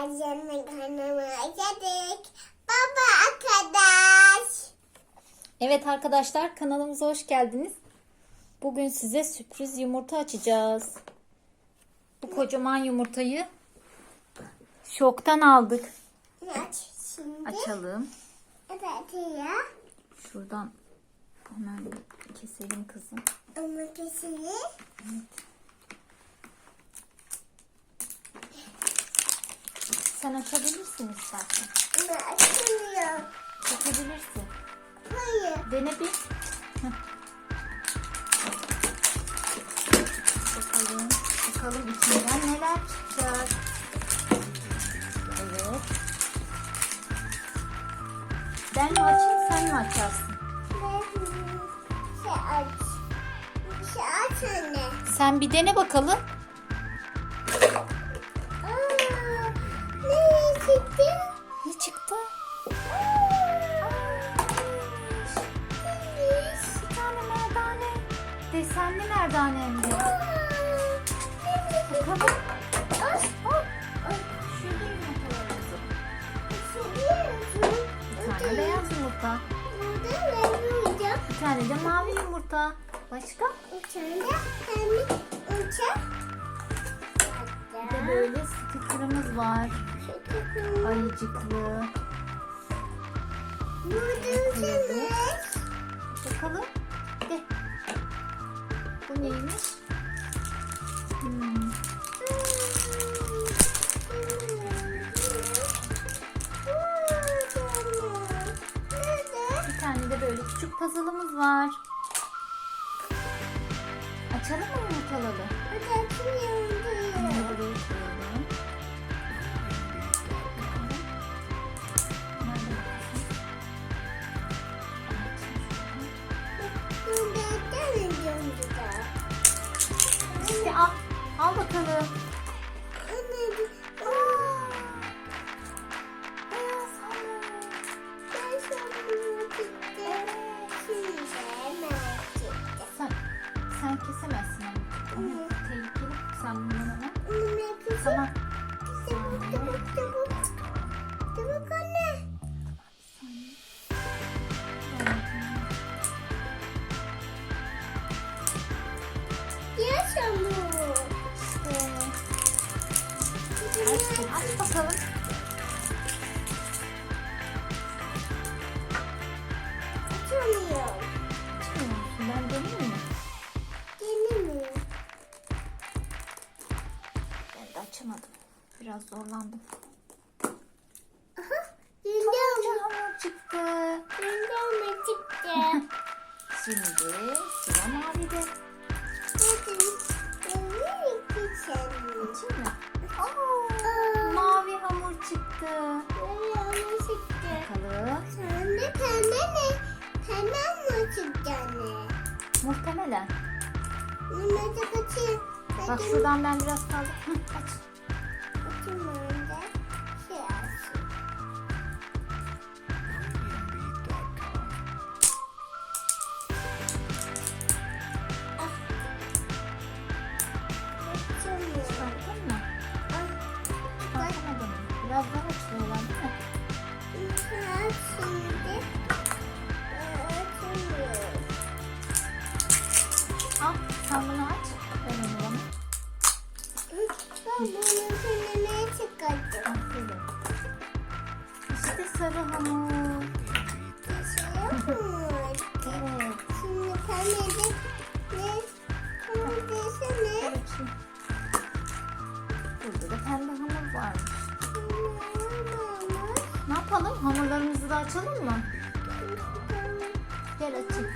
Arkadaşlarımla karnımı açtık. Baba arkadaş. Evet arkadaşlar, kanalımıza hoş geldiniz. Bugün size sürpriz yumurta açacağız. Bu kocaman yumurtayı şoktan aldık. Aç şimdi. Açalım. Evet ya. Şuradan hemen keselim kızım. Ama kesin. Evet. Sen açabilirsin istersen. Ama açılmıyor. Açabilirsin. Hayır. Dene bir. Heh. Bakalım içinden neler çıkacak. Evet. Ben mi açayım, sen mi açarsın? Aç. Aç anne. Sen bir dene bakalım. Ne çıktı? Ne çıktı? Bir tane merdane. Desenli merdane hem de. Bakalım. Şurada yumurtalarımızı. Bir tane beyaz yumurta. Bir tane de mavi yumurta. Başka? Bir de böyle sticker'ımız var. Ayıcıklı. Bakalım. De. Bu neymiş? Bir tane de böyle küçük puzzle'ımız var. Açalım mı yumurtaları? Bunları buraya koyalım. İşte al. Al bakalım. Beyaz hamur. Sen kesemezsin ama. Tehlikeli. Sen bundan ama. Tamam. Çabuk anne. Yaşa bu. Aç bakalım. Açamıyorum. Açmıyor musun? Ben deneyeyim mi? Gelemiyor. Ben de açamadım. Biraz zorlandım. Aha. Turuncu hamur çıktı. Gündeme çıktı. Şimdi sıra mavide. Açayım mı? Mavi hamur çıktı. Bakalım. Sende pembe ne? Pembe mi çıktı anne? Muhtemelen. Bunları kaçayım. Bak şuradan ben biraz kaldım. Aç. Açayım önce. Şey açayım. Açamıyorum. Çıkarttın mı? Çıkartamadın mı? Biraz daha açıyorlar değil mi? Aç şimdi. Açamıyorum. Al sen bunu aç. Ben onu bana. Ben bunu kendime çıkarttım. Aferin. İşte sarı hamur. Şey yapma. Evet. Şimdi pembe ne? Pembe desene. Dur açayım. Burada da pembe hamur varmış. Ne yapalım? Hamurlarımızı da açalım mı? Gel açayım.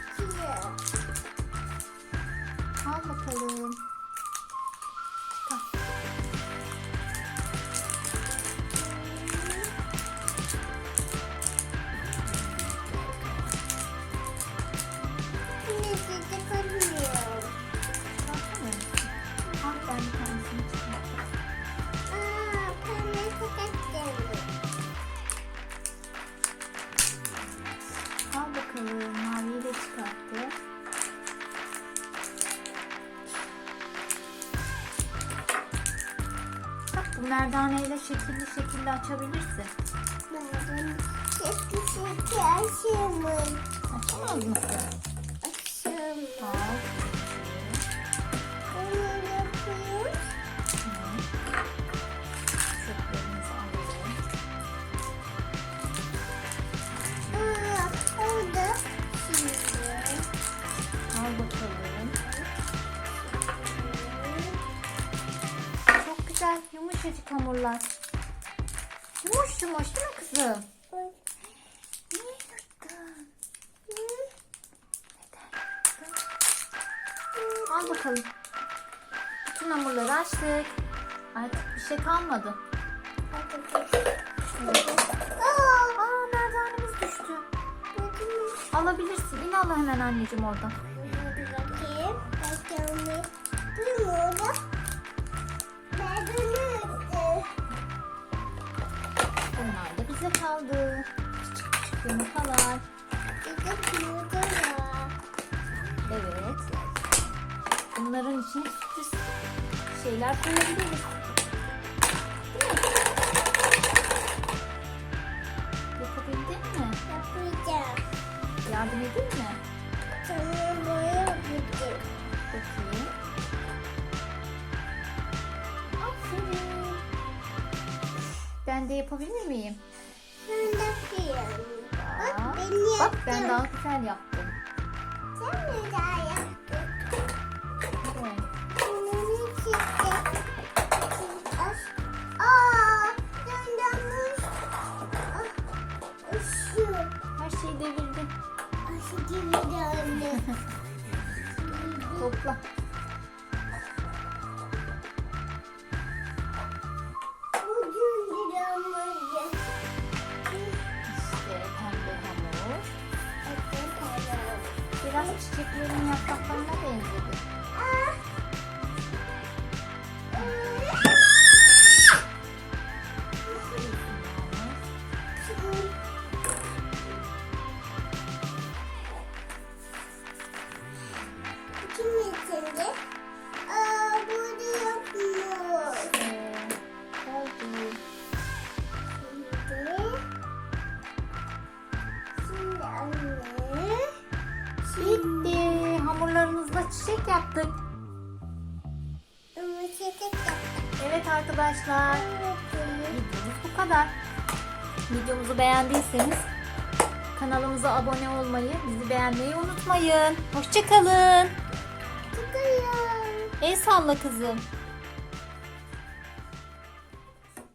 Al bakalım. Çıkar. Çıkartamıyor musun? Al ben bir tanesini çıkartayım. Al bakalım. Maviyi de çıkarttı. ile şekilli şekilli açabilirsin. Ben şekil açamam. Açamaz mısın? Açamam. Al. Bunu yapıyoruz. Çöplerimizi alalım. Orada şimdi. Al bakalım. Çok güzel yumuşacık hamurlar. Yumuş yumuş değil mi kızım? Niye yırttın? Al bakalım. Bütün hamurları açtık. Artık bir şey kalmadı. Aa, merdanemiz düştü. Alabilirsin. İn al hemen anneciğim oradan. Bakayım. Bakalım. Bu mu orada? Bunlar da bize kaldı. Küçük küçük yumurtalar. Bir de kuyruğu var. Evet. Bunların içine sürpriz şeyler koyabiliriz. Değil mi? Yapabildin mi? Yapacağım. Yardım edeyim mi? Sonra boya yapacağım. Bakayım. Aferin. Ben de yapabilir miyim? Ben de yapıyorum. Bak Aa, ben bak yaptım. ben daha güzel yaptım. Sen mi daha yaptın? Evet. Bunu çekti. Aa, döndürmüş. Şu. Her şeyi devirdin. Şu gibi döndü. Topla. Bugün dönmüş. İşte pembe hamur. Biraz çiçeklerin yapraklarına benzedi. Kim içinde? Burada yapmıyor. Oldu. Şimdi anne. Bitti. Hamurlarımızla çiçek yaptık. Ama çiçek yaptım. Evet arkadaşlar. Videomuz bu kadar. Videomuzu beğendiyseniz kanalımıza abone olmayı, bizi beğenmeyi unutmayın. Hoşça kalın. Çıkıyor. El salla kızım.